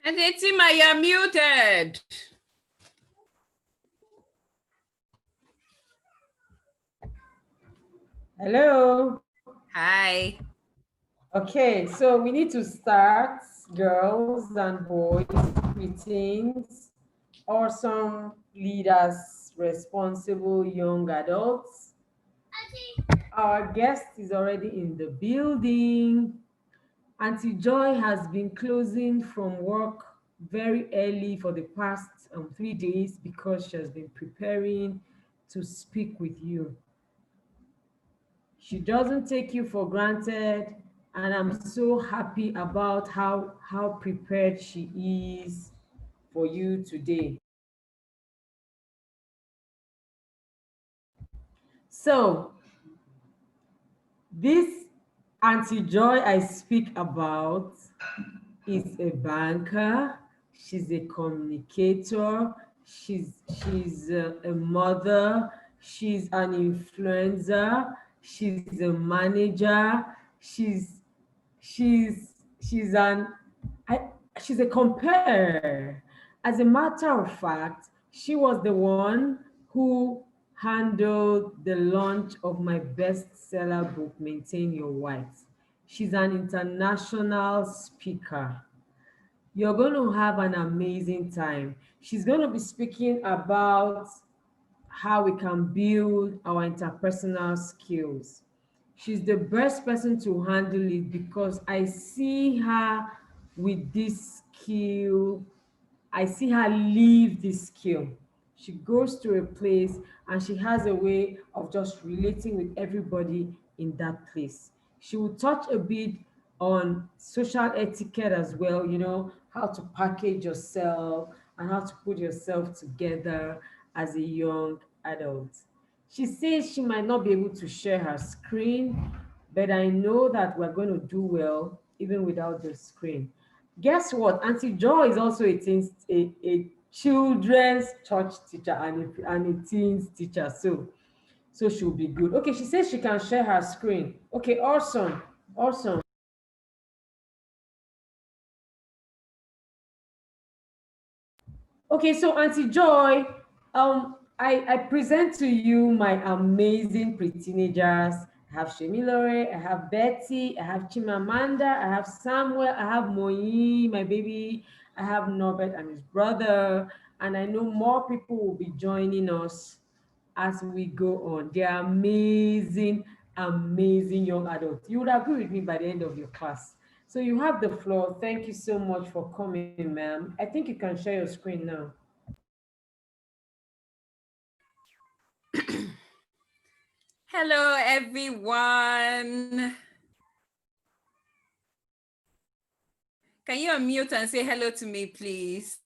And Etima, you're muted. Hello. Hi. Okay, so we need to start, girls and boys, preteens, awesome leaders, responsible young adults. Our guest is already in the building. Auntie Joy has been closing from work very early for the past 3 days because she has been preparing to speak with you. She doesn't take you for granted, and I'm so happy about how prepared she is for you today. So this Auntie Joy I speak about is a banker. She's a communicator. She's a mother. She's an influencer. She's a manager. She's an I, she's a comparer. As a matter of fact, she was the one who handled the launch of my bestseller book, Maintain Your White. She's an international speaker. You're going to have an amazing time. She's going to be speaking about how we can build our interpersonal skills. She's the best person to handle it because I see her with this skill. I see her live this skill. She goes to a place and she has a way of just relating with everybody in that place. She will touch a bit on social etiquette as well, how to package yourself and how to put yourself together as a young adult. She says she might not be able to share her screen, but I know that we're going to do well even without the screen. Guess what? Auntie Joy is also a children's church teacher and a teens teacher. So she'll be good. Okay, she says she can share her screen. Okay, awesome. Awesome. Okay, so Auntie Joy, I present to you my amazing pre-teenagers. I have Shemilore, I have Betty, I have Chimamanda, I have Samuel, I have Moyi, my baby, I have Norbert and his brother, and I know more people will be joining us as we go on. They are amazing, amazing young adults. You would agree with me by the end of your class. So you have the floor. Thank you so much for coming, ma'am. I think you can share your screen now. Hello, everyone. Can you unmute and say hello to me, please?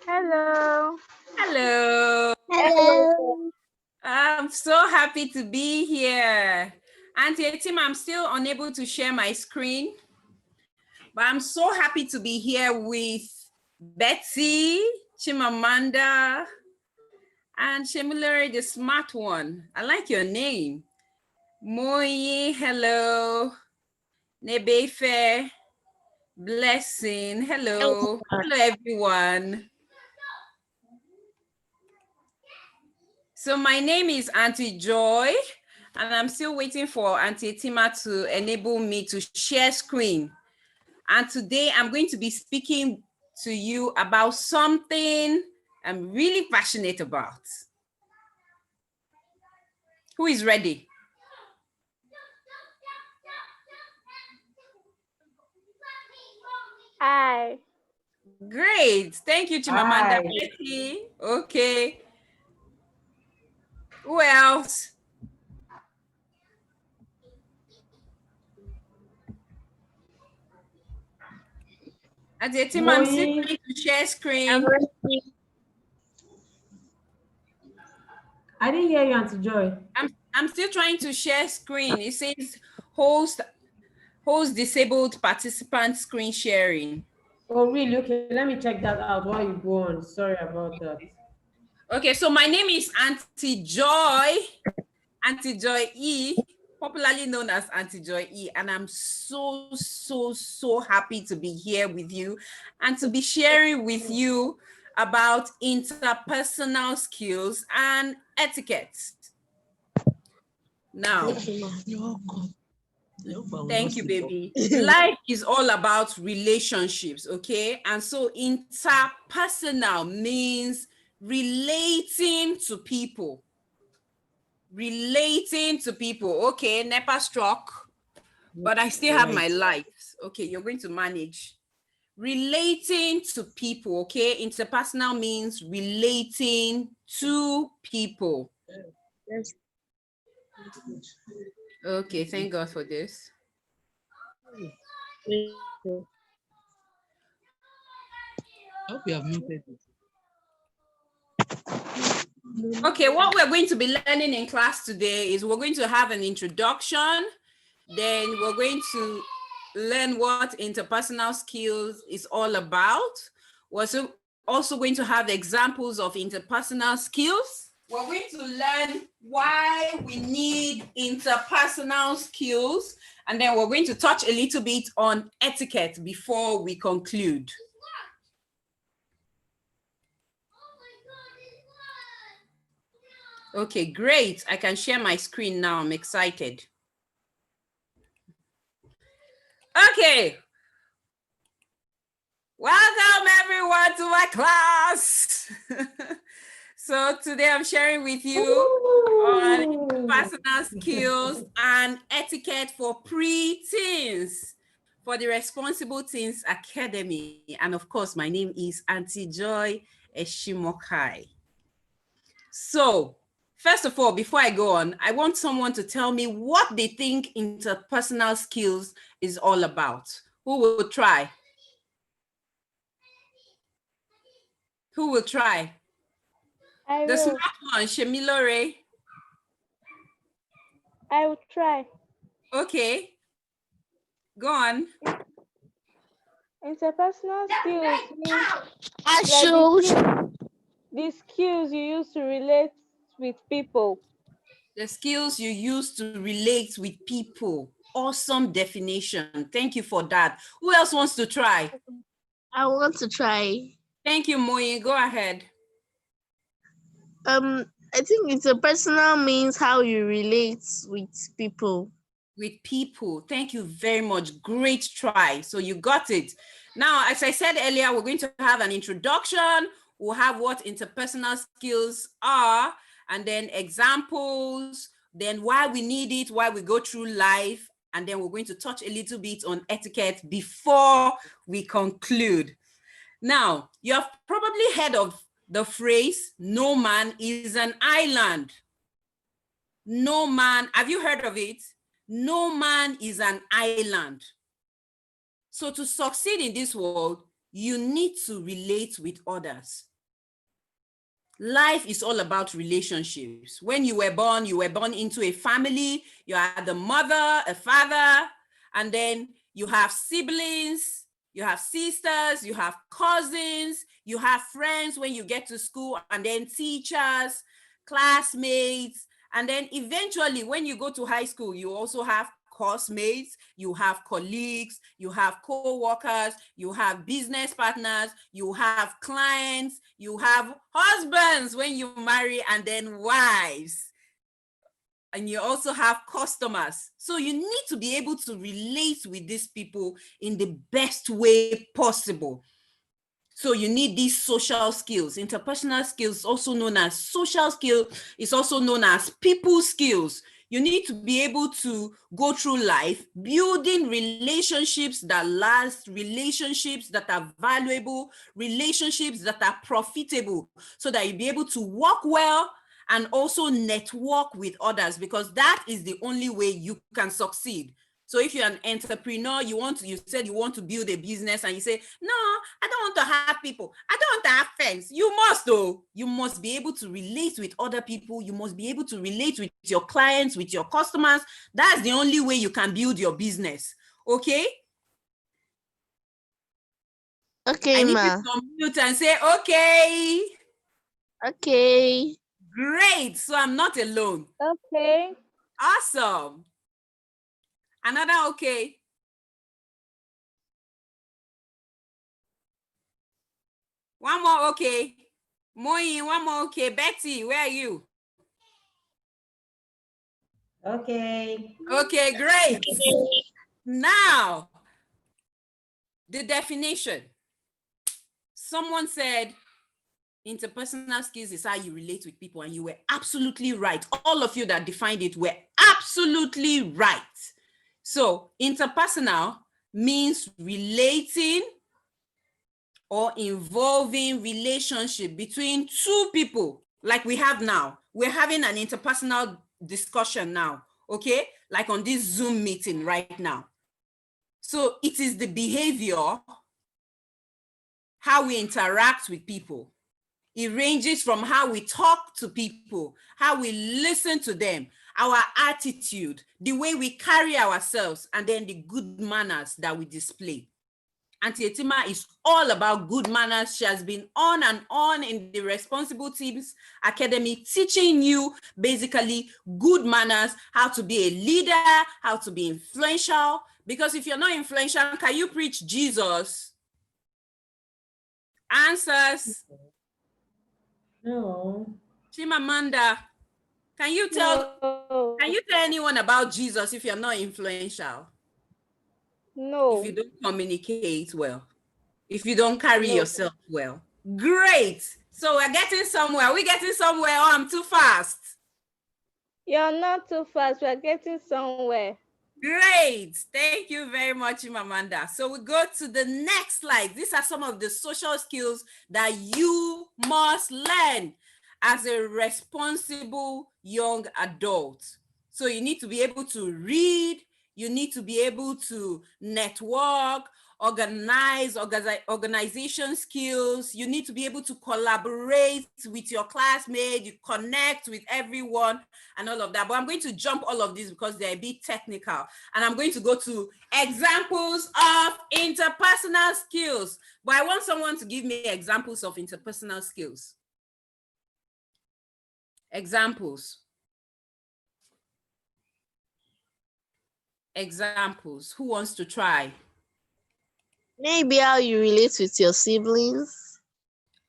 Hello. Hello. Hello. I'm so happy to be here. Auntie Etim, I'm still unable to share my screen, but I'm so happy to be here with Betsy, Chimamanda, and Shemilari, the smart one. I like your name. Moyi, hello. Nebefe, Blessing, hello. Hello, everyone. So my name is Auntie Joy, and I'm still waiting for Auntie Tima to enable me to share screen. And today I'm going to be speaking to you about something I'm really passionate about. Who is ready? Hi. Great. Thank you, Chimamanda. Hi. Betty. Okay. Who else? Auntie Tima, I'm still Moyi. trying to share screen. I'm ready. I didn't hear you, Auntie Joy. I'm still trying to share screen. It says host disabled participant screen sharing. Oh, really? Okay, let me check that out while you go on. Sorry about that. Okay, so my name is Auntie Joy E. popularly known as Aunty Joy E, and I'm so happy to be here with you and to be sharing with you about interpersonal skills and etiquette. Now, thank you, baby. Life is all about relationships, okay? And so interpersonal means relating to people. Relating to people. Okay, NEPA struck, but I still have my life. Okay, you're going to manage. Relating to people, okay? Interpersonal means relating to people. Yes. Okay, thank God for this. I hope you have muted it. Okay, what we're going to be learning in class today is we're going to have an introduction, then we're going to learn what interpersonal skills is all about. We're also going to have examples of interpersonal skills. We're going to learn why we need interpersonal skills, and then we're going to touch a little bit on etiquette before we conclude. Okay, great. I can share my screen now. I'm excited. Okay. Welcome everyone to my class. So today I'm sharing with you on personal skills and etiquette for preteens for the Responsible Teens Academy. And of course, my name is Aunty Joy Eshimokai. So first of all, before I go on, I want someone to tell me what they think interpersonal skills is all about. Who will try? Who will try? I The will. smart one, Shemilore. I will try. Okay. Go on. Interpersonal skills means the skills you use to relate with people. The skills you use to relate with people. Awesome definition. Thank you for that. Who else wants to try? I want to try. Thank you, Moyi. Go ahead. I think interpersonal means how you relate with people. With people. Thank you very much. Great try. So you got it. Now, as I said earlier, we're going to have an introduction. We'll have what interpersonal skills are, and then examples, then why we need it, why we go through life, and then we're going to touch a little bit on etiquette before we conclude. Now, you have probably heard of the phrase, no man is an island. No man, have you heard of it? No man is an island. So to succeed in this world, you need to relate with others. Life is all about relationships. When you were born into a family, you are the mother, a father, and then you have siblings, you have sisters, you have cousins, you have friends when you get to school, and then teachers, classmates, and then eventually when you go to high school, you also have course-mates, you have colleagues, you have co-workers, you have business partners, you have clients, you have husbands when you marry, and then wives. And you also have customers. So you need to be able to relate with these people in the best way possible. So you need these social skills. Interpersonal skills, also known as social skills, is also known as people skills. You need to be able to go through life building relationships that last, relationships that are valuable, relationships that are profitable, so that you'll be able to work well and also network with others, because that is the only way you can succeed. So if you're an entrepreneur, you said you want to build a business, and you say, no, I don't want to have people. I don't want to have friends. You must, though. You must be able to relate with other people. You must be able to relate with your clients, with your customers. That's the only way you can build your business. Okay? Okay, I need ma. you to unmute and say, okay. Okay. Great. So I'm not alone. Okay. Awesome. Another okay. One more okay. Moi, one more okay. Betty, where are you? Okay. Okay, great. Now, the definition. Someone said interpersonal skills is how you relate with people, and you were absolutely right. All of you that defined it were absolutely right. So interpersonal means relating or involving relationship between two people, like we have now. We're having an interpersonal discussion now, okay? Like on this Zoom meeting right now. So it is the behavior, how we interact with people. It ranges from how we talk to people, how we listen to them, our attitude, the way we carry ourselves, and then the good manners that we display. Auntie Etima is all about good manners. She has been on and on in the Responsible Teams Academy, teaching you basically good manners, how to be a leader, how to be influential. Because if you're not influential, can you preach Jesus? Answers. No. Chimamanda, can you tell anyone about Jesus if you're not influential? No. If you don't communicate well, if you don't carry yourself well. Great. So we're getting somewhere. Are we getting somewhere, or I'm too fast? You're not too fast. We're getting somewhere. Great. Thank you very much, Imamanda. So we go to the next slide. These are some of the social skills that you must learn as a responsible young adult. So you need to be able to read, you need to be able to network, organization skills. You need to be able to collaborate with your classmates, you connect with everyone and all of that. But I'm going to jump all of this because they're a bit technical. And I'm going to go to examples of interpersonal skills. But I want someone to give me examples of interpersonal skills. Examples. Examples. Who wants to try? Maybe how you relate with your siblings.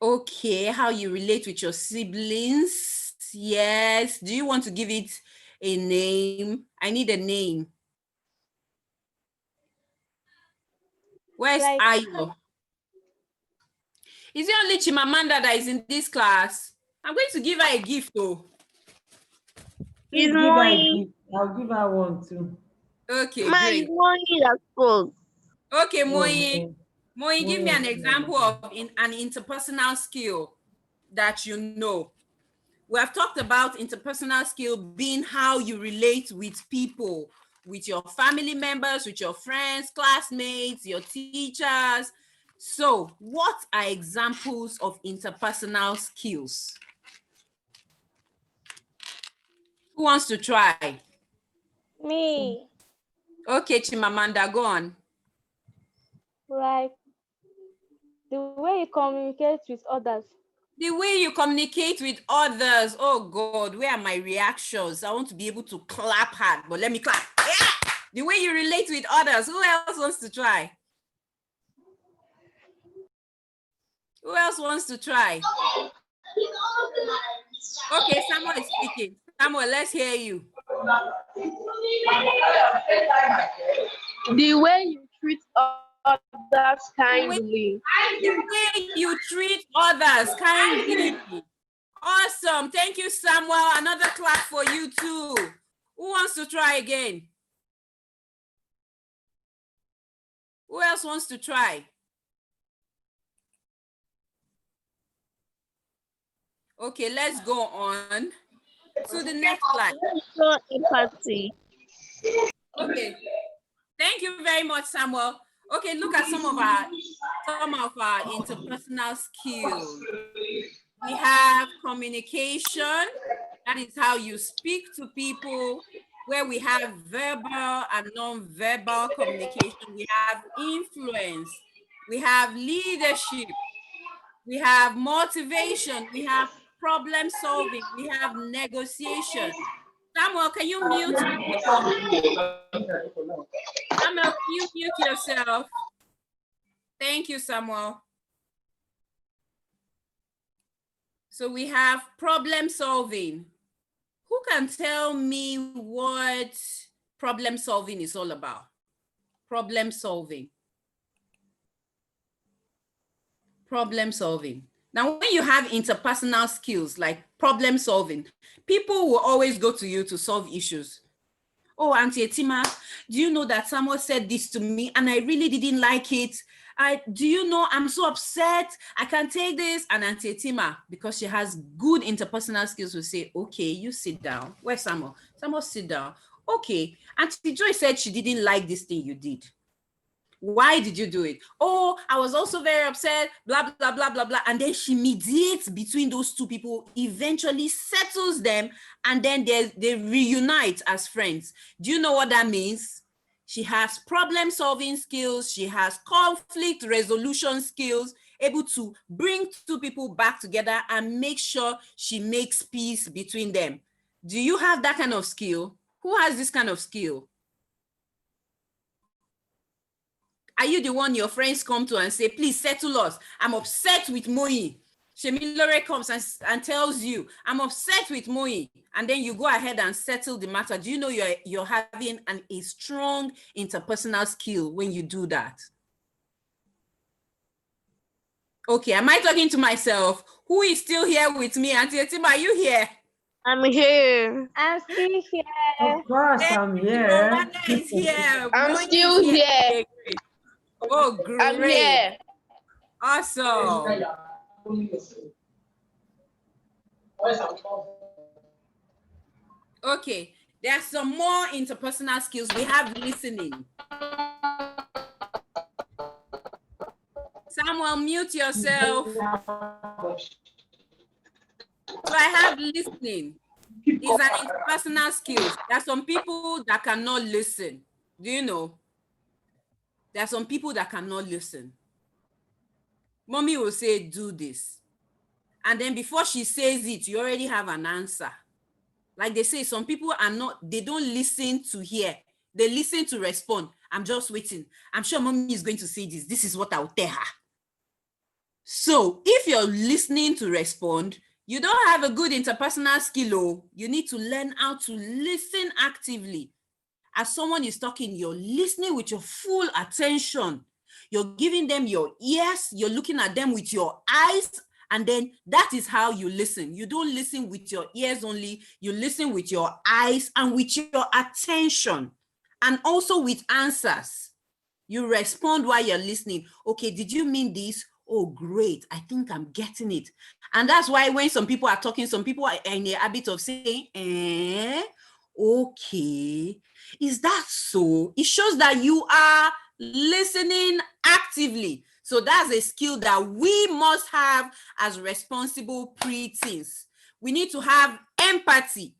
Okay, how you relate with your siblings. Yes. Do you want to give it a name? I need a name. Where's Ayo? Is it only Chimamanda that is in this class? I'm going to give her a gift though. Please give her a gift. I'll give her one too. Okay, My great. money that spoke. Okay, Oh, Moi, no. give me an example of an interpersonal skill that you know. We have talked about interpersonal skill being how you relate with people, with your family members, with your friends, classmates, your teachers. So what are examples of interpersonal skills? Who wants to try? Me. Okay, Chimamanda, go on. Like the way you communicate with others. The way you communicate with others. Oh God, where are my reactions? I want to be able to clap hard, but let me clap. Yeah! The way you relate with others. Who else wants to try? Who else wants to try? Okay, Samuel is speaking. Samuel, let's hear you. The way you treat others kindly. The way you treat others kindly. Awesome. Thank you, Samuel. Another clap for you too. Who wants to try again? Who else wants to try? Okay, let's go on to the next slide. Show empathy. Okay. Thank you very much, Samuel. Okay, look at some of our interpersonal skills. We have communication. That is how you speak to people. Where we have verbal and non-verbal communication. We have influence. We have leadership. We have motivation. We have problem solving. We have negotiation. Samuel, can you mute? Samuel, can you mute yourself? Thank you, Samuel. So we have problem solving. Who can tell me what problem solving is all about? Problem solving. Problem solving. Now, when you have interpersonal skills like problem solving, people will always go to you to solve issues. Oh, Auntie Etima, do you know that someone said this to me and I really didn't like it? Do you know I'm so upset? I can't take this. And Auntie Etima, because she has good interpersonal skills, will say, okay, you sit down. Where's Samuel? Samuel, sit down. Okay. Auntie Joy said she didn't like this thing you did. Why did you do it? Oh, I was also very upset, blah, blah, blah, blah, blah. And then she mediates between those two people, eventually settles them, and then they reunite as friends. Do you know what that means? She has problem solving skills. She has conflict resolution skills, able to bring two people back together and make sure she makes peace between them. Do you have that kind of skill? Who has this kind of skill? Are you the one your friends come to and say, please settle us? I'm upset with Moi. Shemilore comes and tells you, I'm upset with Moi. And then you go ahead and settle the matter. Do you know you're having a strong interpersonal skill when you do that? Okay, am I talking to myself? Who is still here with me? Auntie Etima, are you here? I'm here. I'm still here. Of course, I'm here. Rwanda is here. I'm Moni still is here. Oh, great. I'm here. Awesome. Okay, there are some more interpersonal skills. We have listening. Samuel, mute yourself. So I have listening. It's an interpersonal skill. There are some people that cannot listen. Do you know? There are some people that cannot listen. Mommy will say, do this. And then before she says it, you already have an answer. Like they say, some people they don't listen to hear. They listen to respond. I'm just waiting. I'm sure mommy is going to say this. This is what I'll tell her. So if you're listening to respond, you don't have a good interpersonal skill. You need to learn how to listen actively. As someone is talking, you're listening with your full attention. You're giving them your ears. You're looking at them with your eyes. And then that is how you listen. You don't listen with your ears only. You listen with your eyes and with your attention. And also with answers. You respond while you're listening. Okay, did you mean this? Oh, great. I think I'm getting it. And that's why when some people are talking, some people are in the habit of saying, okay. Is that so? It shows that you are listening actively. So that's a skill that we must have as responsible preteens. We need to have empathy.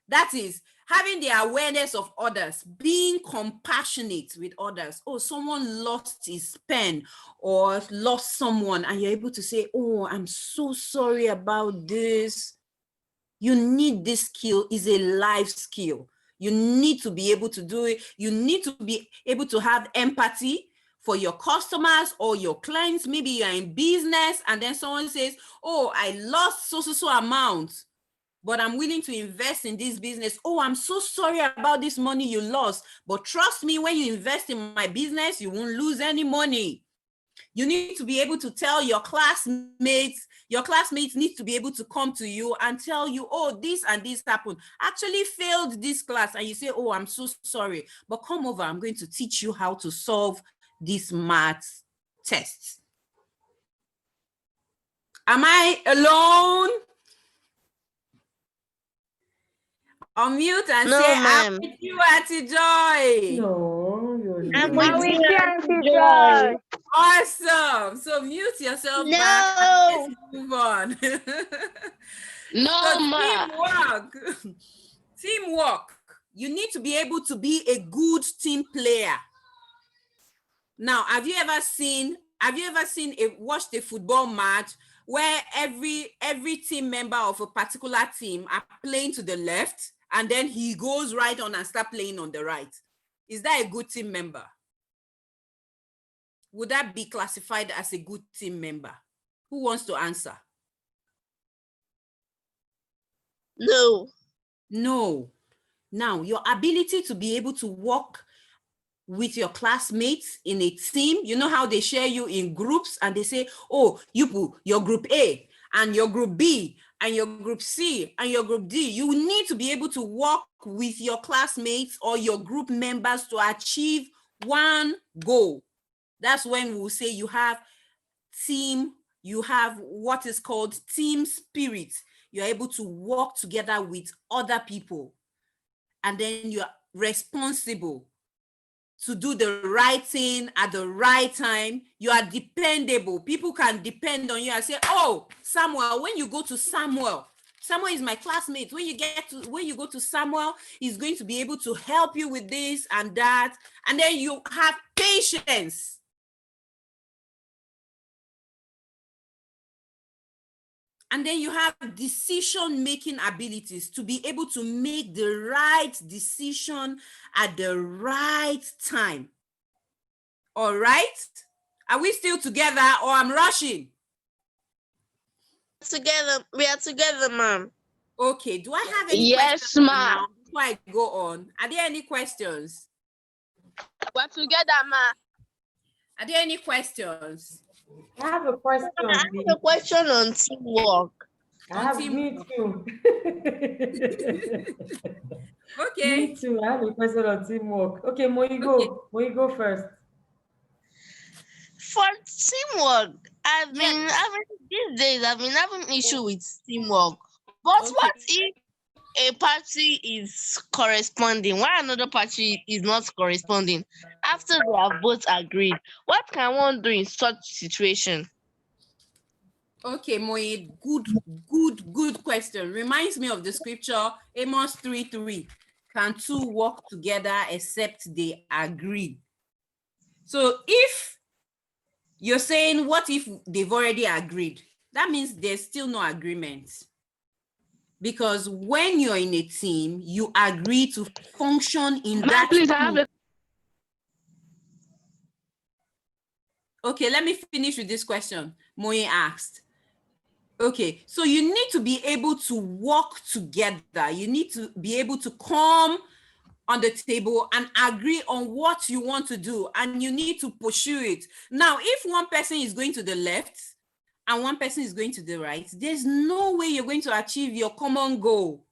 That is having the awareness of others, being compassionate with others. Oh, someone lost his pen or lost someone, and you're able to say, oh, I'm so sorry about this. You need this skill. Is a life skill. You need to be able to do it. You need to be able to have empathy for your customers or your clients. Maybe you're in business and then someone says, oh, I lost so amount, but I'm willing to invest in this business. Oh, I'm so sorry about this money you lost, but trust me, when you invest in my business, you won't lose any money. You need to be able to tell your classmates need to be able to come to you and tell you, oh, this and this happened. Actually failed this class. And you say, oh, I'm so sorry, but come over. I'm going to teach you how to solve this math test. Am I alone? Unmute and No, say, ma'am. I'm with you, Auntie Joy. No, you're I'm not. with you, you, Auntie Joy. Awesome. So mute yourself No. back and let's move on. No, So ma. teamwork. Teamwork. You need to be able to be a good team player. Now, have you ever watched a football match where every team member of a particular team are playing to the left and then he goes right on and start playing on the right. Is that a good team member? Would that be classified as a good team member? Who wants to answer? No. No. Now, your ability to be able to work with your classmates in a team, you know how they share you in groups and they say, oh, you're group A and your group B and your group C and your group D. You need to be able to work with your classmates or your group members to achieve one goal. That's when we'll say you have what is called team spirit. You're able to work together with other people, and then you're responsible to do the right thing at the right time. You are dependable. People can depend on you and say, oh, Samuel, when you go to Samuel is my classmate. When you go to Samuel, he's going to be able to help you with this and that. And then you have patience. And then you have decision-making abilities to be able to make the right decision at the right time. All right? Are we still together or I'm rushing? Together. We are together, ma'am. Okay. Do I have any Yes, questions ma'am. now before I go on? Are there any questions? We're together, ma. Are there any questions? I have a question. I have Please. a question on teamwork. I have me teamwork. too. Okay. Me too. I have a question on teamwork. Okay, Moigo first. For teamwork, these days I've been having issue with teamwork. But Okay. what if a party is corresponding while another party is not corresponding after they have both agreed? What can one do in such situation? Okay, Moe, good question. Reminds me of the scripture, Amos 3:3. Can two walk together except they agree? So if you're saying, what if they've already agreed? That means there's still no agreement. Because when you're in a team, you agree to function in that Please, I team. have Okay, let me finish with this question Moe asked. Okay, so you need to be able to work together. You need to be able to come on the table and agree on what you want to do, and you need to pursue it. Now, if one person is going to the left and one person is going to the right, there's no way you're going to achieve your common goal.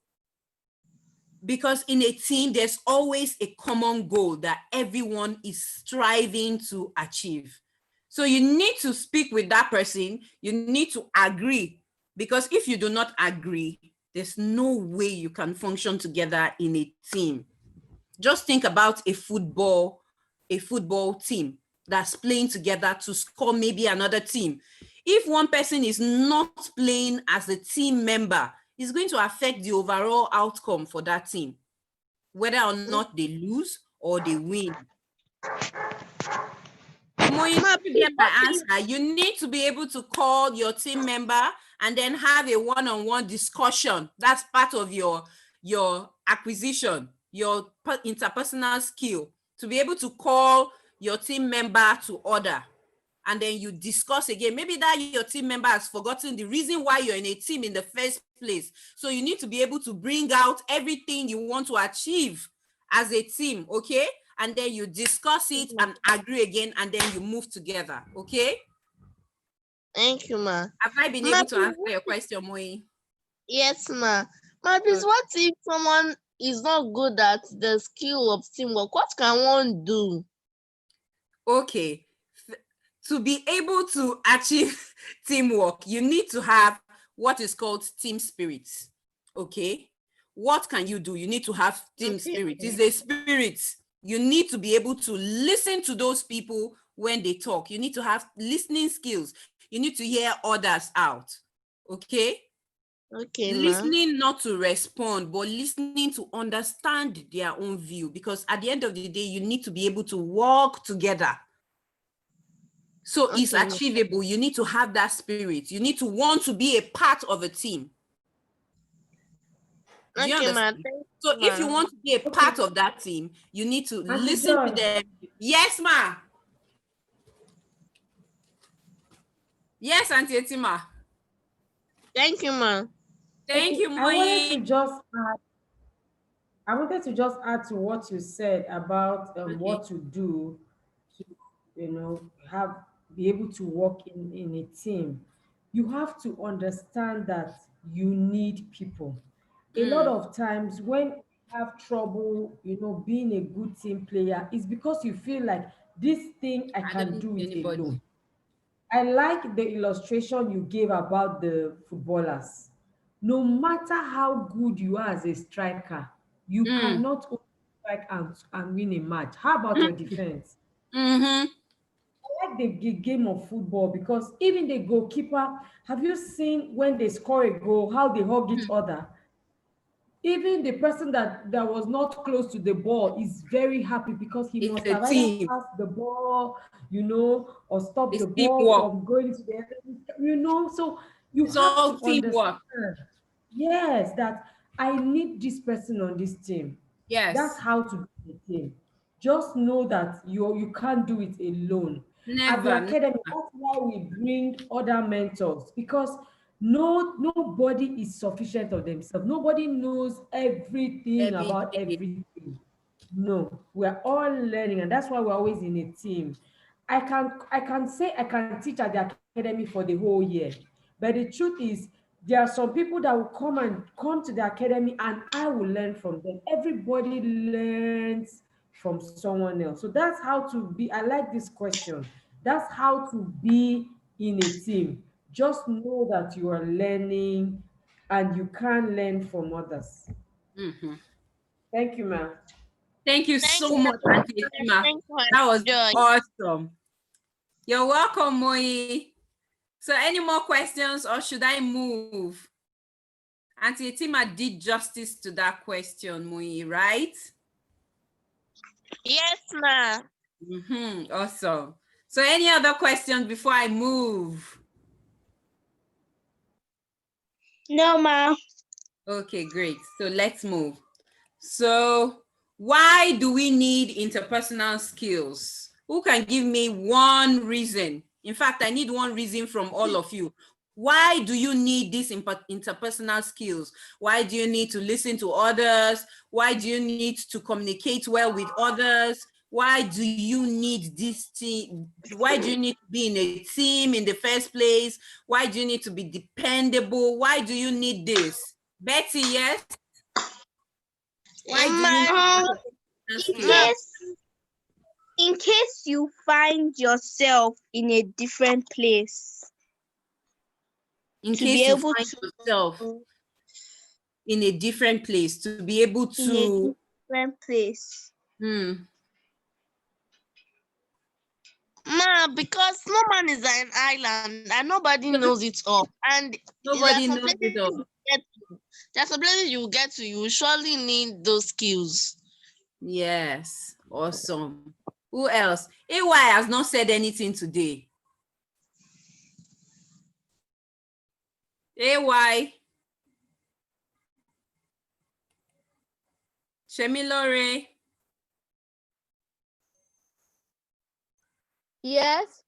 Because in a team, there's always a common goal that everyone is striving to achieve. So you need to speak with that person. You need to agree, because if you do not agree, there's no way you can function together in a team. Just think about a football team that's playing together to score maybe another team. If one person is not playing as a team member, it's going to affect the overall outcome for that team, whether or not they lose or they win. More, you get my answer. You need to be able to call your team member and then have a one-on-one discussion. That's part of your acquisition, your interpersonal skill, to be able to call your team member to order. And then you discuss again. Maybe that your team member has forgotten the reason why you're in a team in the first place. So you need to be able to bring out everything you want to achieve as a team, okay? And then you discuss it and agree again, and then you move together, okay? Thank you, ma. Have I been able to answer your question, Moe? Yes, ma. Ma, please, what if someone is not good at the skill of teamwork? What can one do? Okay. To be able to achieve teamwork, you need to have what is called team spirit, okay? What can you do? You need to have team spirit. It's a spirit. You need to be able to listen to those people when they talk. You need to have listening skills. You need to hear others out, okay? Okay, Listening not to respond, but listening to understand their own view, because at the end of the day, you need to be able to work together. So it's achievable. You need to have that spirit. You need to want to be a part of a team. Do you Okay, ma. understand? Thank So you, if you ma. want to be a part of that team, you need to Auntie listen to Joy. them. Yes, ma. Yes, Auntie Etima. Thank you, ma. Thank Okay, you, I wanted Moi. to just add, I wanted to just add to what you said about Okay. what to do to, have be able to work in a team. You have to understand that you need people. A lot Mm. of times when you have trouble, being a good team player, is because you feel like this thing I I don't can need do it anybody. alone. I like the illustration you gave about the footballers. No matter how good you are as a striker, you Mm. cannot only strike and win a match. How about your defense? Mm-hmm. I like the game of football because even the goalkeeper, have you seen when they score a goal, how they hug each other? Even the person that was not close to the ball is very happy because he It's must a have either team. passed the ball, or stop It's the ball teamwork. from going to the enemy. So you It's have all to understand, teamwork. yes, that I need this person on this team. That's Yes. how to be a team. Just know that you can't do it alone. At the Never. academy, that's why we bring other mentors, because nobody is sufficient of themselves. Nobody knows everything Every about day. everything. No, we're all learning, and that's why we're always in a team. I can say I can teach at the academy for the whole year, but the truth is there are some people that will come to the academy and I will learn from them. Everybody learns from someone else. So that's how to be. I like this question. That's how to be in a team. Just know that you are learning and you can learn from others. Mhm. Thank you, ma'am. Thank you Thank so much, you. Auntie Etima. Thank you, That was Joy. awesome. You're welcome, Moi. So any more questions or should I move? Auntie Etima did justice to that question, Moi, right? Yes, ma. Awesome. So any other questions before I move? No, ma. Okay, great. So let's move. So why do we need interpersonal skills? Who can give me one reason? In fact, I need one reason from all of you. Why do you need these interpersonal skills? Why do you need to listen to others? Why do you need to communicate well with others? Why do you need this team? Why do you need to be in a team in the first place? Why do you need to be dependable? Why do you need this? Betty, yes? Why do you need Um, interpersonal in skills? case you find yourself in a different place, In to be case you able find to yourself in a different place, to be able in a to different place. Ma, because no man is an island and nobody knows it all. And there are nobody some knows places it all. you get to, there are some places you get to, you surely need those skills. Yes, awesome. Who else? AY has not said anything today. AY, Shemilore, Yes.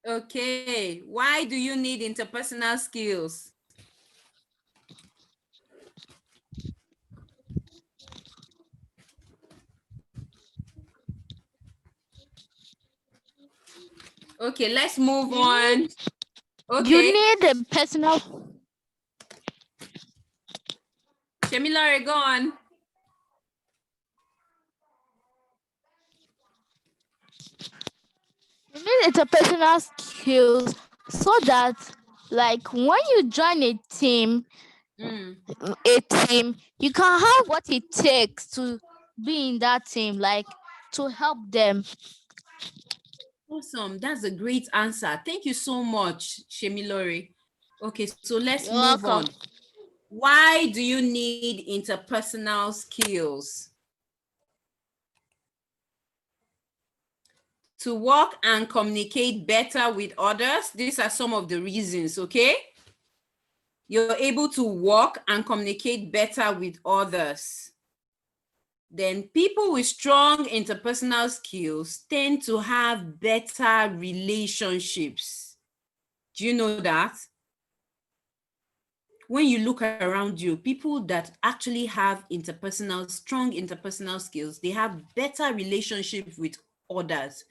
okay. Why do you need interpersonal skills? Okay, let's move You on. need you Okay, need a personal Shemilore, go on. you need interpersonal skills so that like when you join Mm. a team, you can have what it takes to be in that team, like to help them. Awesome. That's a great answer. Thank you so much, Shemilore. Okay, so let's You're move welcome. on. Why do you need interpersonal skills? To work and communicate better with others. These are some of the reasons, okay? You're able to work and communicate better with others. Then people with strong interpersonal skills tend to have better relationships. Do you know that? When you look around you, people that actually have strong interpersonal skills, they have better relationships with others.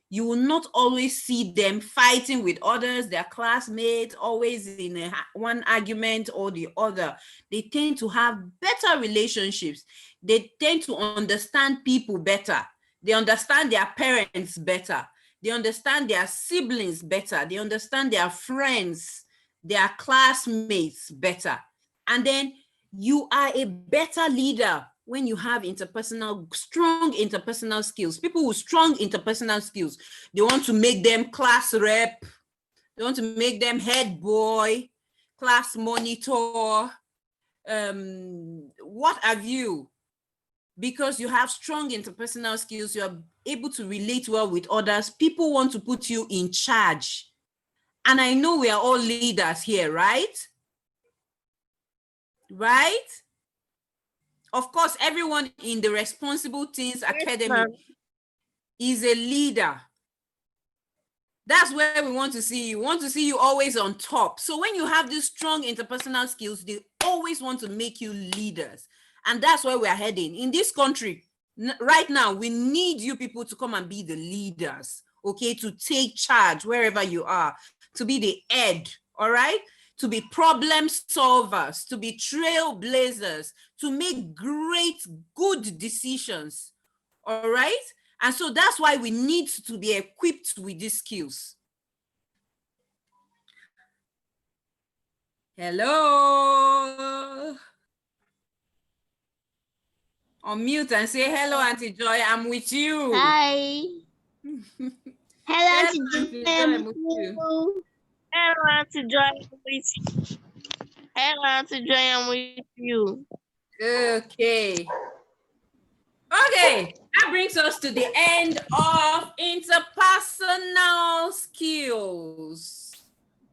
You will not always see them fighting with others, their classmates, always in one argument or the other. They tend to have better relationships. They tend to understand people better. They understand their parents better. They understand their siblings better. They understand their friends, their classmates better. And then you are a better leader when you have strong interpersonal skills. People with strong interpersonal skills, they want to make them class rep, they want to make them head boy, class monitor, what have you. Because you have strong interpersonal skills, you are able to relate well with others. People want to put you in charge. And I know we are all leaders here, right? Right? Of course, everyone in the Responsible Teens Academy is a leader. That's where we want to see you. We want to see you always on top. So when you have these strong interpersonal skills, they always want to make you leaders. And that's where we're heading. In this country, right now, we need you people to come and be the leaders, okay? To take charge wherever you are, to be the head, all right? To be problem solvers, to be trailblazers, to make great, good decisions, all right? And so that's why we need to be equipped with these skills. Hello. Unmute and say, hello, Auntie Joy, I'm with you. Hi. Hello, Auntie Joy, I'm with you. Hello, Auntie Joy, I'm with you. Hello, Auntie Joy, I'm with you. Okay. Okay, that brings us to the end of interpersonal skills.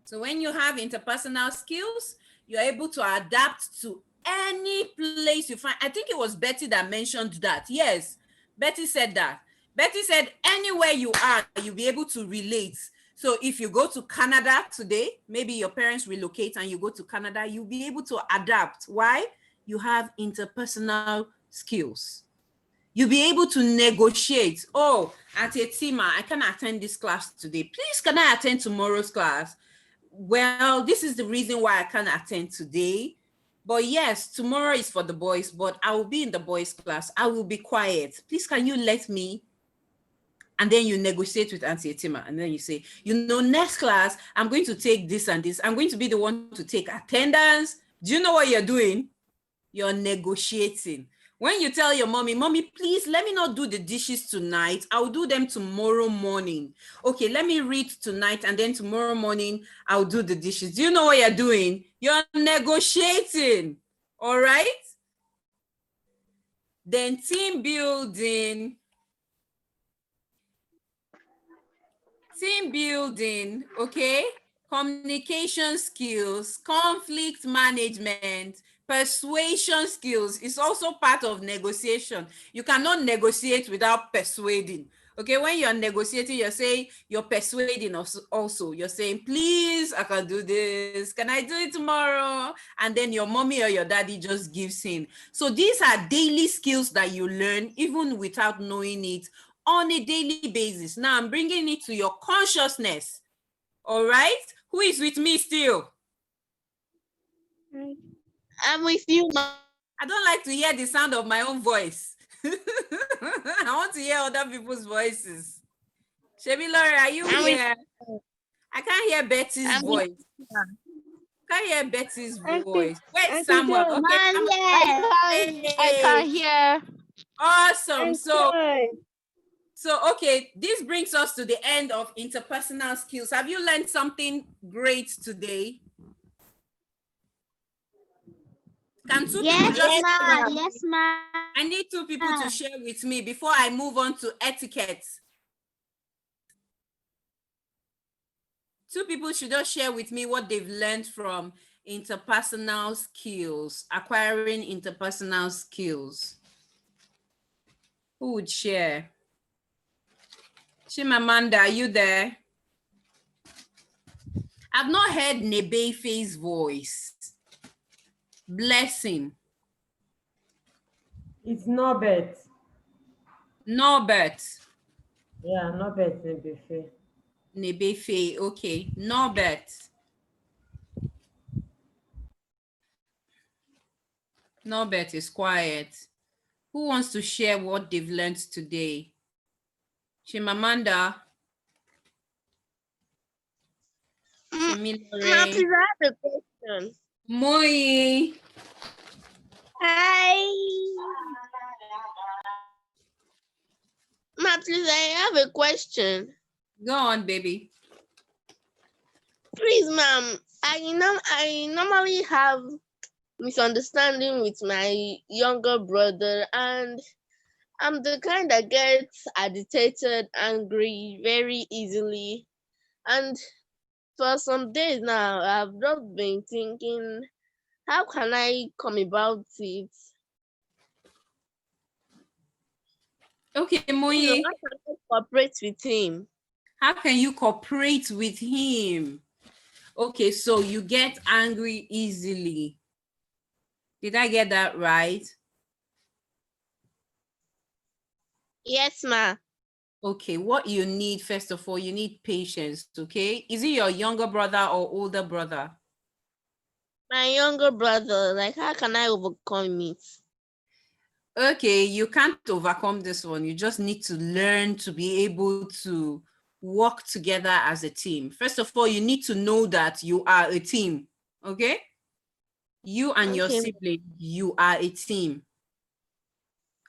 So when you have interpersonal skills, you're able to adapt to any place you find. I think it was Betty that mentioned that. Yes, Betty said that. Betty said anywhere you are, you'll be able to relate. So if you go to Canada today, maybe your parents relocate and you go to Canada, you'll be able to adapt. Why? You have interpersonal skills. You'll be able to negotiate. Oh, Auntie Tima, I can't attend this class today. Please, can I attend tomorrow's class? Well, this is the reason why I can't attend today. But yes, tomorrow is for the boys, but I will be in the boys' class. I will be quiet. Please, can you let me? And then you negotiate with Auntie Tima. And then you say, you know, next class, I'm going to take this and this. I'm going to be the one to take attendance. Do you know what you're doing? You're negotiating. When you tell your mommy, please let me not do the dishes tonight. I'll do them tomorrow morning. Okay, let me read tonight and then tomorrow morning, I'll do the dishes. Do you know what you're doing? You're negotiating, all right? Then team building. Team building, okay? Communication skills, conflict management, persuasion skills is also part of negotiation. You cannot negotiate without persuading. Okay, when you're negotiating, you're saying you're persuading also. You're saying, please, I can do this. Can I do it tomorrow? And then your mommy or your daddy just gives in. So these are daily skills that you learn even without knowing it on a daily basis. Now I'm bringing it to your consciousness. All right? Who is with me still? I'm with you, ma. I don't like to hear the sound of my own voice. I want to hear other people's voices. Shebi Laura, are you here? I can't hear Betty's voice. Can't hear Betty's voice. Wait, Samuel. Okay. I can't hear. Awesome. So, okay, this brings us to the end of interpersonal skills. Have you learned something great today? Can two people just Yes, ma'am. I need two people to share with me before I move on to etiquette. Two people should just share with me what they've learned from interpersonal skills, acquiring interpersonal skills. Who would share? Chimamanda, are you there? I've not heard Nebefe's voice. Blessing. It's Norbert. Norbert. Yeah, Norbert Nebefe. Nebefe, okay. Norbert. Norbert is quiet. Who wants to share what they've learned today? Chimamanda. Ma, Chimilore. please, I have a question. Moi. Hi. Ma, please, I have a question. Go on, baby. Please, ma'am, I normally have misunderstanding with my younger brother, and I'm the kind that gets agitated, angry very easily. And for some days now, I've just been thinking, how can I come about it? Okay, You know, Moi. how can I cooperate with him? How can you cooperate with him? Okay, so you get angry easily. Did I get that right? Yes, ma. Okay, what you need, first of all, you need patience, okay? Is it your younger brother or older brother? My younger brother, like, how can I overcome it? Okay, you can't overcome this one. You just need to learn to be able to work together as a team. First of all, you need to know that you are a team, okay? You and your Okay. sibling, you are a team.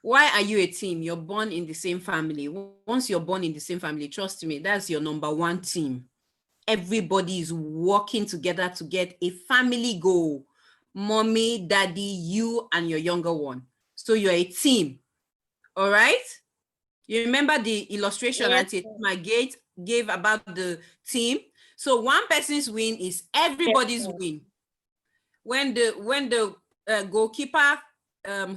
Why are you a team? You're born in the same family. Once you're born in the same family, trust me, that's your number one team. Everybody is working together to get a family goal. Mommy, daddy, you, and your younger one. So you're a team. All right? You remember the illustration Yes, Auntie Gate gave about the team? So one person's win is everybody's win. When the goalkeeper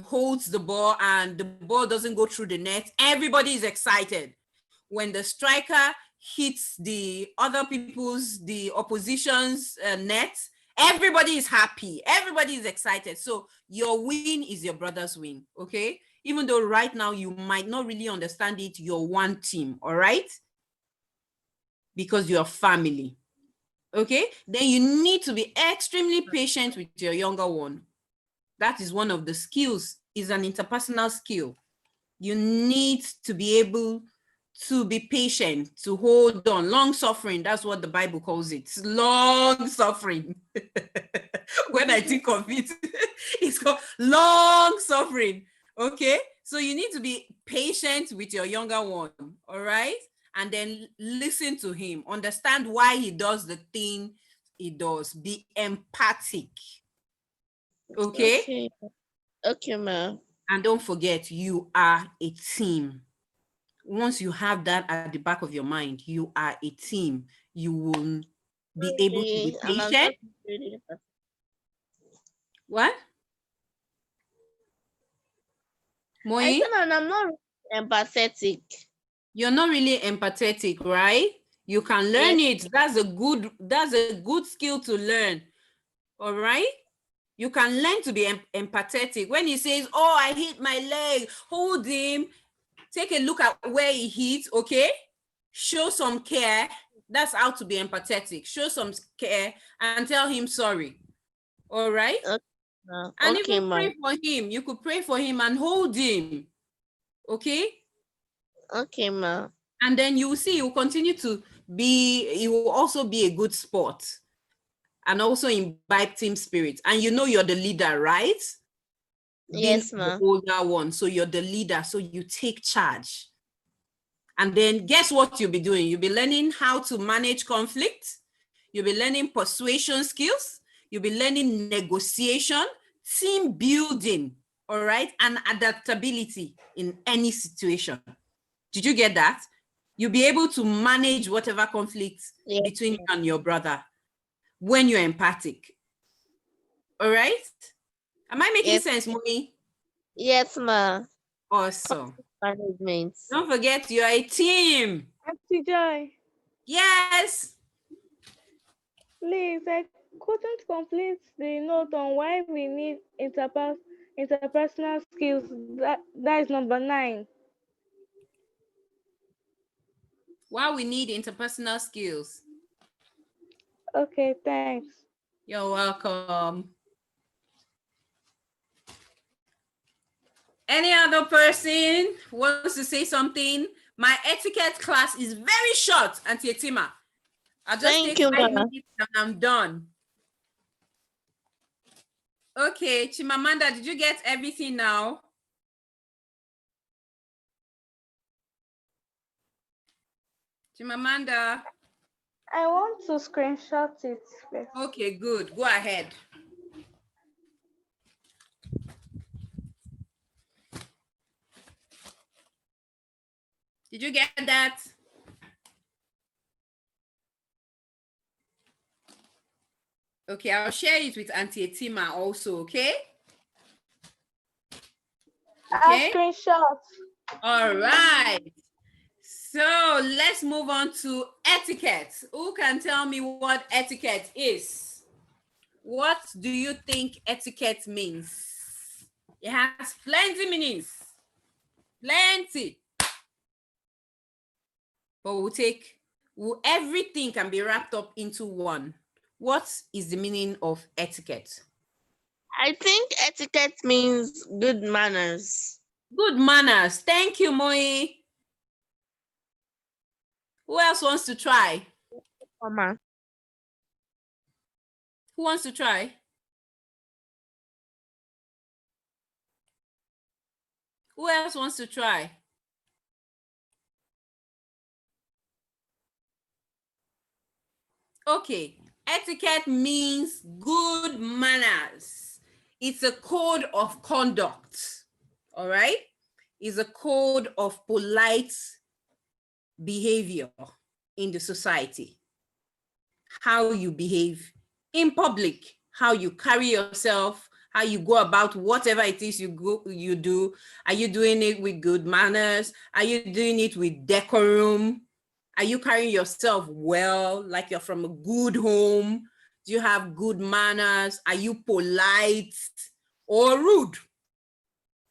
holds the ball and the ball doesn't go through the net, everybody is excited. When the striker hits the opposition's net, everybody is happy. Everybody is excited. So your win is your brother's win, okay? Even though right now you might not really understand it, you're one team, all right? Because you're family. Okay, then you need to be extremely patient with your younger one. That is one of the skills, is an interpersonal skill. You need to be able to be patient, to hold on, long suffering. That's what the Bible calls it, long suffering. When I think of it, it's called long suffering. Okay, so you need to be patient with your younger one, all right? And then listen to him, understand why he does the thing he does, be empathic. Okay? Okay. Okay, ma. And don't forget, you are a team. Once you have that at the back of your mind, you are a team. You will be able to be And I'm patient. not really- What? I Moi? said, and I'm not really empathetic. You're not really empathetic, right? You can learn it. That's a good skill to learn. All right? You can learn to be empathetic. When he says, oh, I hit my leg, hold him, take a look at where he hit, okay? Show some care. That's how to be empathetic. Show some care and tell him sorry. All right? And Okay, even ma. pray for him. You could pray for him and hold him. Okay? Okay, ma. And then you will see, you will continue to be, you will also be a good sport and also imbibe team spirit. And you know you're the leader, right? Yes, Being ma. the older one. So you're the leader. So you take charge. And then guess what you'll be doing? You'll be learning how to manage conflict. You'll be learning persuasion skills. You'll be learning negotiation, team building, all right? And adaptability in any situation. Did you get that? You'll be able to manage whatever conflicts Yes. between you and your brother when you're empathic. All right? Am I making Yes. sense, Mommy? Yes, ma. Awesome. Management. Don't forget, you're a team. Auntie Joy, Yes. please, I couldn't complete the note on why we need interpersonal skills. That is number 9. Why we need interpersonal skills. Okay, thanks. You're welcome. Any other person wants to say something? My etiquette class is very short, Auntie Etima. I'll just Thank take you, 5 ma. minutes and I'm done. Okay, Chimamanda, did you get everything now? Chimamanda. I want to screenshot it first. Okay, good. Go ahead. Did you get that? Okay, I'll share it with Auntie Etima also, okay? I'll screenshot. All right. So let's move on to etiquette. Who can tell me what etiquette is? What do you think etiquette means? It has plenty meanings. Plenty. But everything can be wrapped up into one. What is the meaning of etiquette? I think etiquette means good manners. Good manners. Thank you, Moi. Who else wants to try? Mama. Who wants to try? Who else wants to try? Okay, etiquette means good manners. It's a code of conduct, all right? It's a code of polite behavior in the society. How you behave in public, how you carry yourself, how you go about whatever it is you do. Are you doing it with good manners? Are you doing it with decorum? Are you carrying yourself well, like you're from a good home? Do you have good manners? Are you polite or rude?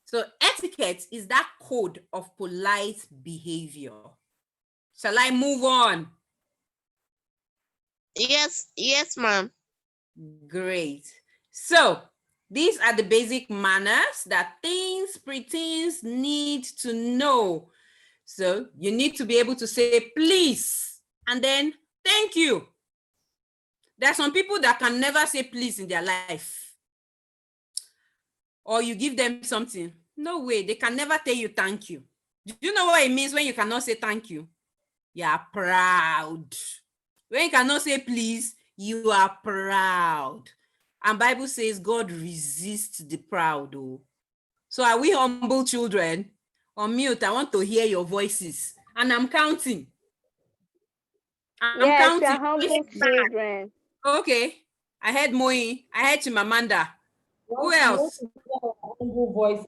So etiquette is that code of polite behavior. Shall I move on? Yes, ma'am. Great. So these are the basic manners that preteens need to know. So you need to be able to say please and then thank you. There are some people that can never say please in their life. Or you give them something. No way, they can never tell you thank you. Do you know what it means when you cannot say thank you? You are proud. When you cannot say please, you are proud. And Bible says God resists the proud. Oh. So are we humble children? On mute, I want to hear your voices. And I'm counting. Yes, we are humble children. Okay. I heard Moi. I heard Chimamanda. Who else? Humble voice.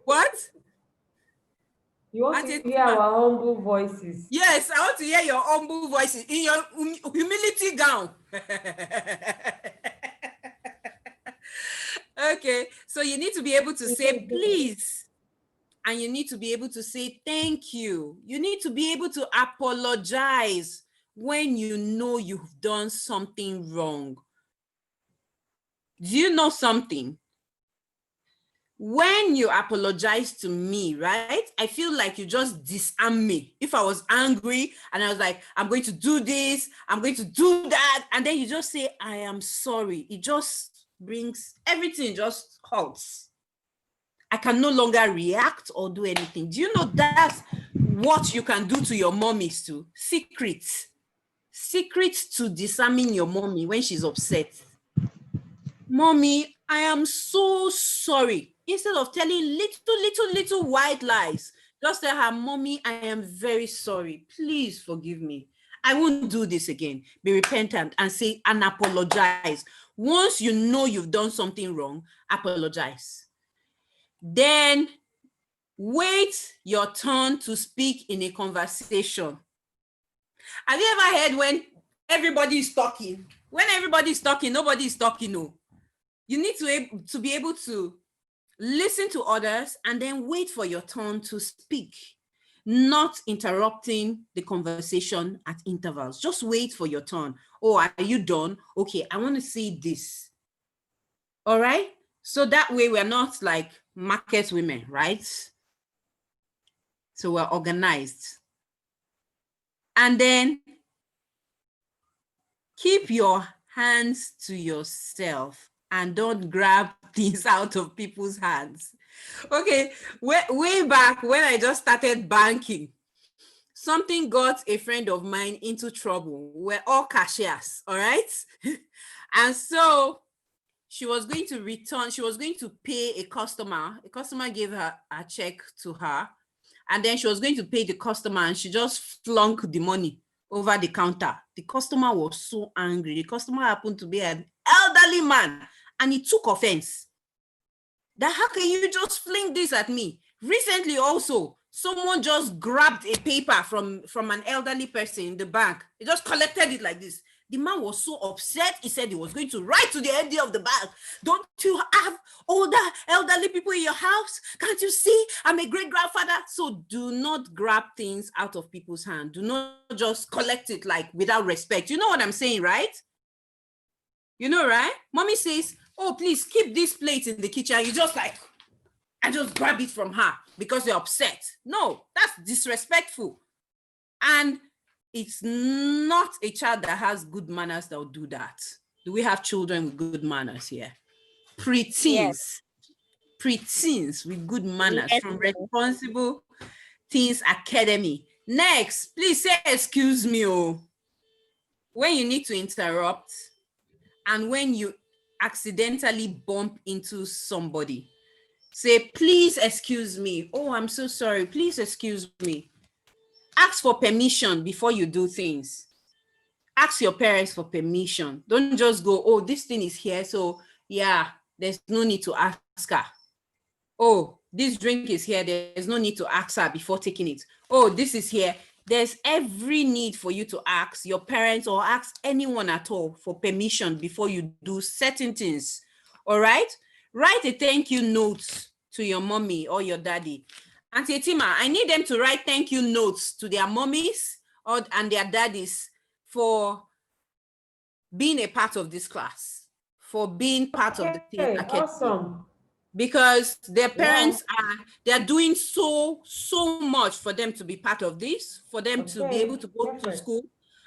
What? You want to hear our humble voices? Yes, I want to hear your humble voices in your humility gown. Okay, so you need to be able to say please, and you need to be able to say thank you. You need to be able to apologize when you know you've done something wrong. Do you know something? When you apologize to me, right? I feel like you just disarm me. If I was angry and I was like, I'm going to do this, I'm going to do that, and then you just say, I am sorry. It just brings everything just halts. I can no longer react or do anything. Do you know that's what you can do to your mommies too? Secrets to disarming your mommy when she's upset. Mommy, I am so sorry. Instead of telling little white lies, just tell her, Mommy, I am very sorry. Please forgive me. I won't do this again. Be repentant and say and apologize. Once you know you've done something wrong, apologize. Then wait your turn to speak in a conversation. Have you ever heard when everybody is talking? When everybody is talking, nobody is talking. No. You need to be able to listen to others and then wait for your turn to speak, not interrupting the conversation at intervals. Just wait for your turn. Oh, are you done? Okay, I want to see this. All right? So that way we're not like market women, right? So we're organized. And then keep your hands to yourself and don't grab things out of people's hands. Okay, way back when I just started banking, something got a friend of mine into trouble. We're all cashiers, all right? And so she was going to pay a customer. A customer gave her a check to her, and then she was going to pay the customer, and she just flunked the money over the counter. The customer was so angry. The customer happened to be an elderly man, and he took offense. That how can you just fling this at me? Recently also, someone just grabbed a paper from an elderly person in the bank. He just collected it like this. The man was so upset. He said he was going to write to the MD of the bank. Don't you have older elderly people in your house? Can't you see? I'm a great grandfather. So do not grab things out of people's hands. Do not just collect it like without respect. You know what I'm saying, right? You know, right? Mommy says, oh, please keep this plate in the kitchen. You just like, I just grab it from her because you're upset. No, that's disrespectful. And it's not a child that has good manners that will do that. Do we have children with good manners here? Preteens. Yes. Preteens with good manners, yes, from Responsible Teens Academy. Next, please say excuse me. Oh, when you need to interrupt and when you accidentally bump into somebody, say, please excuse me. Oh, I'm so sorry. Please excuse me. Ask for permission before you do things. Ask your parents for permission. Don't just go, oh, this thing is here. So yeah, there's no need to ask her. Oh, this drink is here. There's no need to ask her before taking it. Oh, this is here. There's every need for you to ask your parents or ask anyone at all for permission before you do certain things. All right? Write a thank you note to your mommy or your daddy. Auntie Etima, I need them to write thank you notes to their mommies and their daddies for being a part of this class, for being part of the Teen Academy. Awesome. Because their parents they're doing so much for them to be part of this, for them to be able to go to school.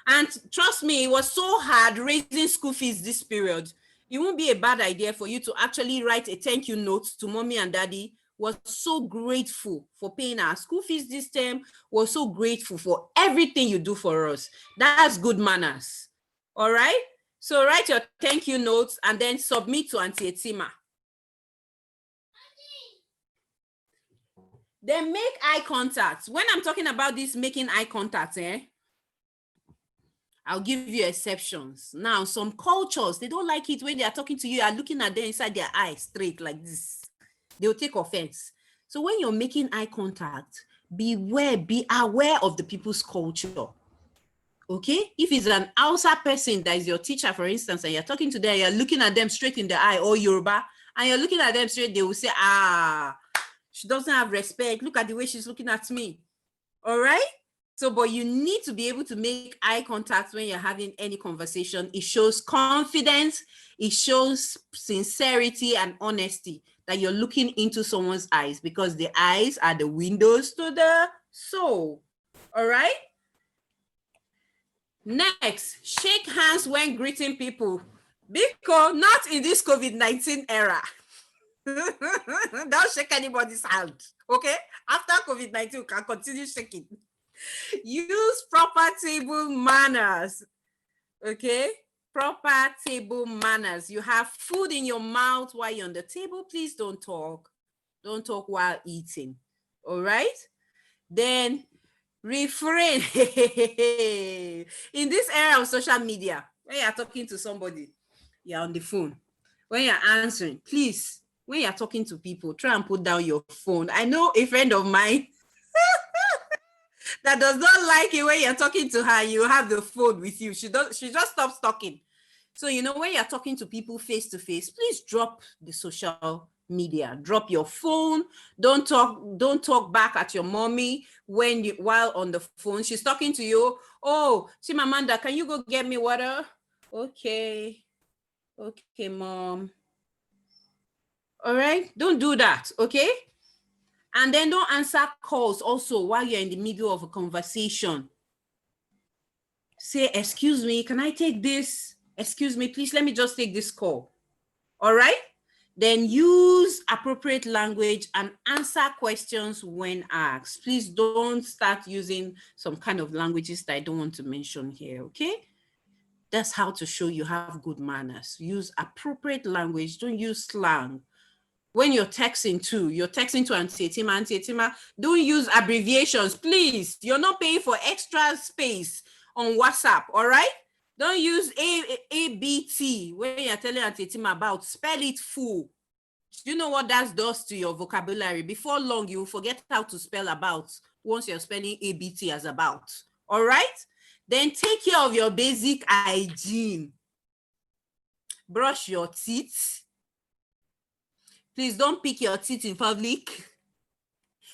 And trust me, it was so hard raising school fees this period. It won't be a bad idea for you to actually write a thank you note to mommy and daddy. Was so grateful for paying our school fees this term, was so grateful for everything you do for us. That's good manners. All right? So write your thank you notes and then submit to Auntie Etima. Then make eye contact. When I'm talking about this making eye contact, I'll give you exceptions. Now, some cultures, they don't like it when they are talking to you, you are looking at them inside their eyes straight like this. They'll take offense. So when you're making eye contact, be aware of the people's culture. Okay? If it's an Hausa person that is your teacher, for instance, and you're talking to them, you're looking at them straight in the eye, or Yoruba, and you're looking at them straight, they will say, she doesn't have respect. Look at the way she's looking at me. All right? So, but you need to be able to make eye contact when you're having any conversation. It shows confidence. It shows sincerity and honesty that you're looking into someone's eyes, because the eyes are the windows to the soul. All right? Next, shake hands when greeting people. Because not in this COVID-19 era. Don't shake anybody's hand, okay? After COVID-19, you can continue shaking. Use proper table manners, okay? Proper table manners. You have food in your mouth while you're on the table. Please don't talk. Don't talk while eating, all right? Then refrain. In this era of social media, when you're talking to somebody, You're on the phone. When you're answering, please, when you're talking to people, try and put down your phone. I know a friend of mine that does not like it when you're talking to her, you have the phone with you. She just stops talking. So, when you're talking to people face to face, please drop the social media, drop your phone. Don't talk back at your mommy while on the phone. She's talking to you. Oh, Chimamanda, can you go get me water? Okay, mom. All right, don't do that, okay? And then don't answer calls also while you're in the middle of a conversation. Say, excuse me, can I take this? Excuse me, please, let me just take this call. All right? Then use appropriate language and answer questions when asked. Please don't start using some kind of languages that I don't want to mention here, okay? That's how to show you have good manners. Use appropriate language, don't use slang. When you're texting to Aunty Etima, don't use abbreviations, please. You're not paying for extra space on WhatsApp, all right? Don't use ABT when you're telling Aunty Etima about, spell it full. Do you know what that does to your vocabulary? Before long, you will forget how to spell about once you're spelling ABT as about, all right? Then take care of your basic hygiene. Brush your teeth. Please don't pick your teeth in public.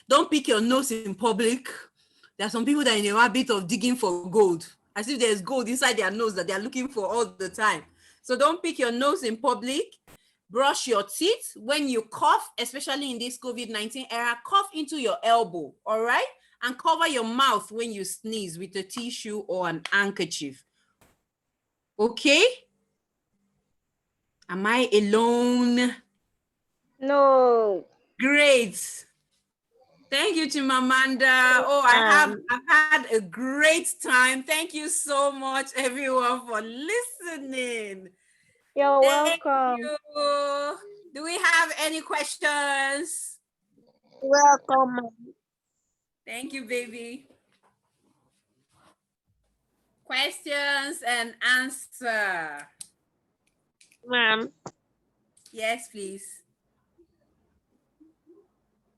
Don't pick your nose in public. There are some people that are in a habit of digging for gold, as if there's gold inside their nose that they're looking for all the time. So don't pick your nose in public. Brush your teeth. When you cough, especially in this COVID-19 era, cough into your elbow, all right? And cover your mouth when you sneeze with a tissue or an handkerchief. Okay? Am I alone? No. Great. Thank you, Chimamanda. Oh, I've had a great time. Thank you so much, everyone, for listening. You're Thank welcome. you. Do we have any questions? Welcome. Thank you, baby. Questions and answer. Ma'am. Yes, please.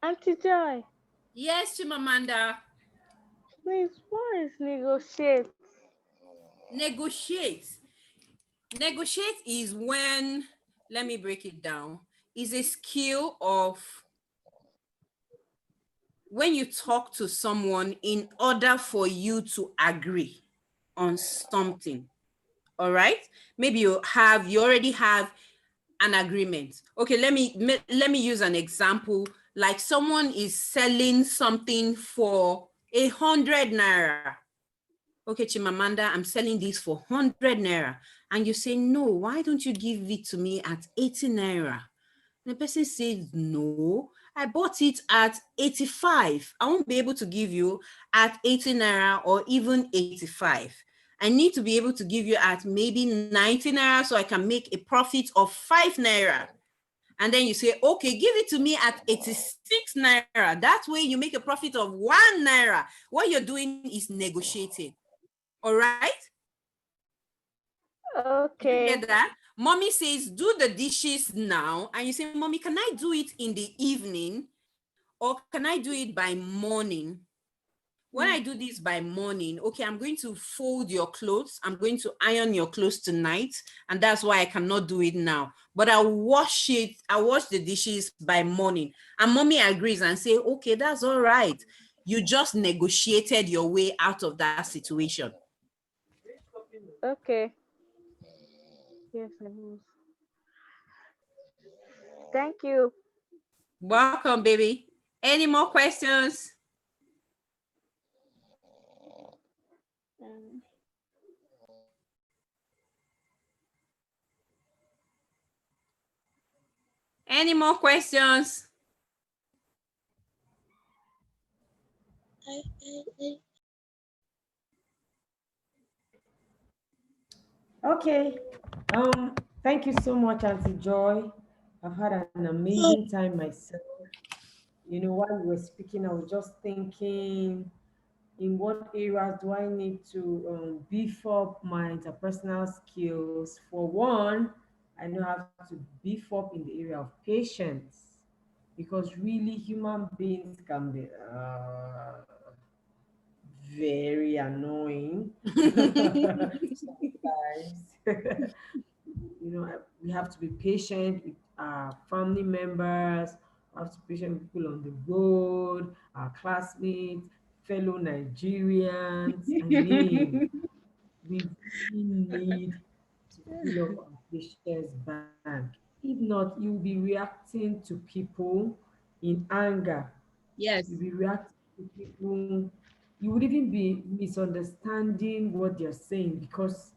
Auntie Joy, Yes, Chimamanda. please, what is negotiate? Negotiate. Negotiate is when, let me break it down, is a skill of when you talk to someone in order for you to agree on something. All right? Maybe you already have an agreement. Okay, let me use an example. Like someone is selling something for 100 naira. Okay, Chimamanda, I'm selling this for 100 naira. And you say, no, why don't you give it to me at 80 naira? And the person says, no, I bought it at 85. I won't be able to give you at 80 naira or even 85. I need to be able to give you at maybe 90 naira so I can make a profit of 5 naira. And then you say, okay, give it to me at 86 naira. That way you make a profit of 1 naira. What you're doing is negotiating. All right? Okay. You get that? Mommy says, do the dishes now. And you say, Mommy, can I do it in the evening? Or can I do it by morning? When I do this by morning, okay, I'm going to fold your clothes. I'm going to iron your clothes tonight. And that's why I cannot do it now. But I'll wash the dishes by morning. And Mommy agrees and say, okay, that's all right. You just negotiated your way out of that situation. Okay. Yes, I will. Thank you. Welcome, baby. Any more questions? Any more questions? Okay. Thank you so much, Auntie Joy. I've had an amazing time myself. While you were speaking, I was just thinking, in what areas do I need to beef up my interpersonal skills? For one, I know I have to beef up in the area of patience, because really human beings can be very annoying sometimes. We have to be patient with our family members, we have to be patient with people on the road, our classmates, fellow Nigerians. I mean, we really need to fill up our patience bank. If not, you'll be reacting to people in anger. Yes. You'll be reacting to people. You would even be misunderstanding what they're saying, because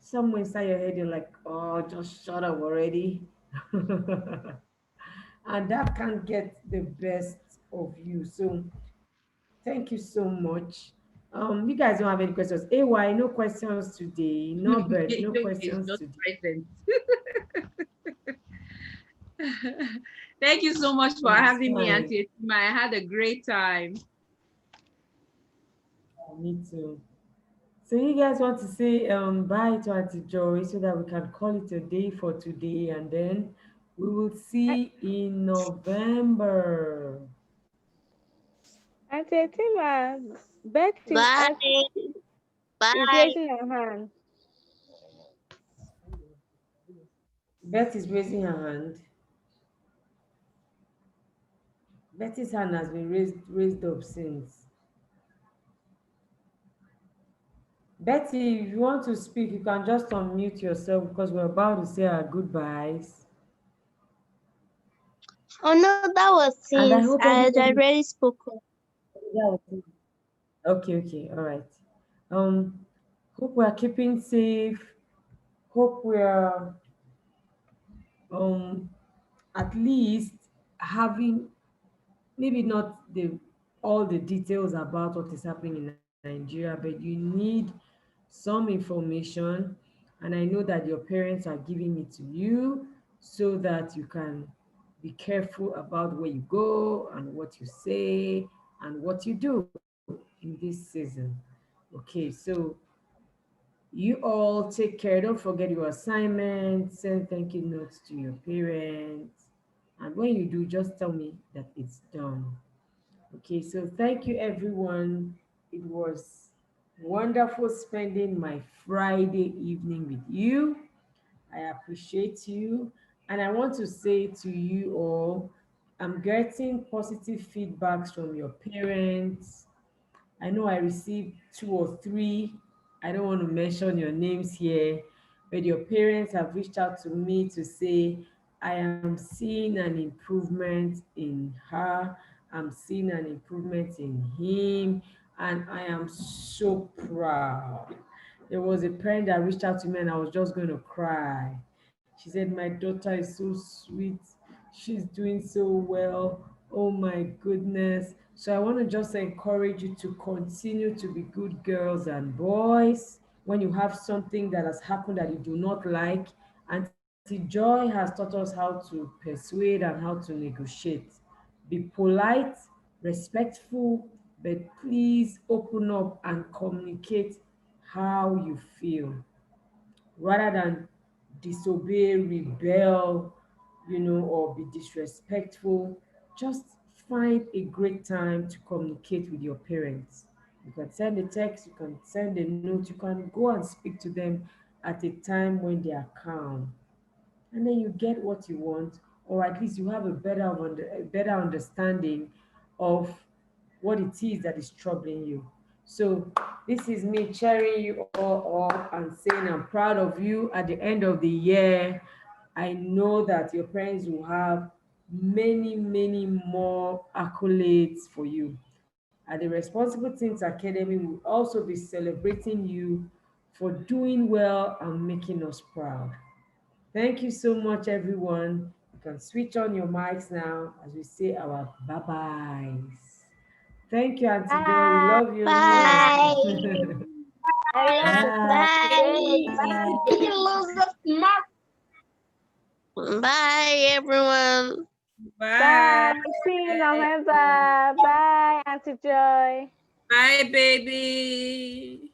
somewhere inside your head you're like, oh, just shut up already. And that can get the best of you. So thank you so much. You guys don't have any questions. AY, no questions today. Norbert, no He's questions not today. present. Thank you so much for It's having me, fine. Auntie Etima. I had a great time. Me too. So you guys want to say bye to Auntie Joy so that we can call it a day for today, and then we will see in November. Auntie Etima, Bye. is Bye. raising her hand. Beth is raising her hand. Betty's hand has been raised up since. Betty, if you want to speak, you can just unmute yourself, because we're about to say our goodbyes. Oh no, that was And I since hope I had everybody. already spoken. Yeah, okay, all right. Um, Hope we are keeping safe. Hope we are um at least having, maybe not the all the details about what is happening in Nigeria, but you need some information, and I know that your parents are giving it to you so that you can be careful about where you go and what you say and what you do in this season. Okay, so you all take care. Don't forget your assignments. Send thank you notes to your parents. And when you do, just tell me that it's done. Okay, so thank you, everyone. It was wonderful spending my Friday evening with you. I appreciate you. And I want to say to you all, I'm getting positive feedbacks from your parents. I know I received two or three. I don't want to mention your names here, but your parents have reached out to me to say, I am seeing an improvement in her, I'm seeing an improvement in him, and I am so proud. There was a parent that reached out to me and I was just going to cry. She said, my daughter is so sweet. She's doing so well. Oh my goodness. So I want to just encourage you to continue to be good girls and boys. When you have something that has happened that you do not like, Auntie Joy has taught us how to persuade and how to negotiate. Be polite, respectful, but please open up and communicate how you feel, rather than disobey, rebel, or be disrespectful. Just find a great time to communicate with your parents. You can send a text, you can send a note, you can go and speak to them at a time when they are calm. And then you get what you want, or at least you have a better understanding of what it is that is troubling you. So this is me cheering you all up and saying I'm proud of you. At the end of the year, I know that your parents will have many more accolades for you. At the Responsible Teens Academy, we'll also be celebrating you for doing well and making us proud. Thank you so much, everyone. You can switch on your mics now as we say our bye-byes. Thank you, Auntie Joy. We Bye. love you. Bye. I love you too, Bye. Auntie Joy. Bye. Bye, everyone. Bye. Bye. See you in November. Bye, Auntie Joy. Bye, baby.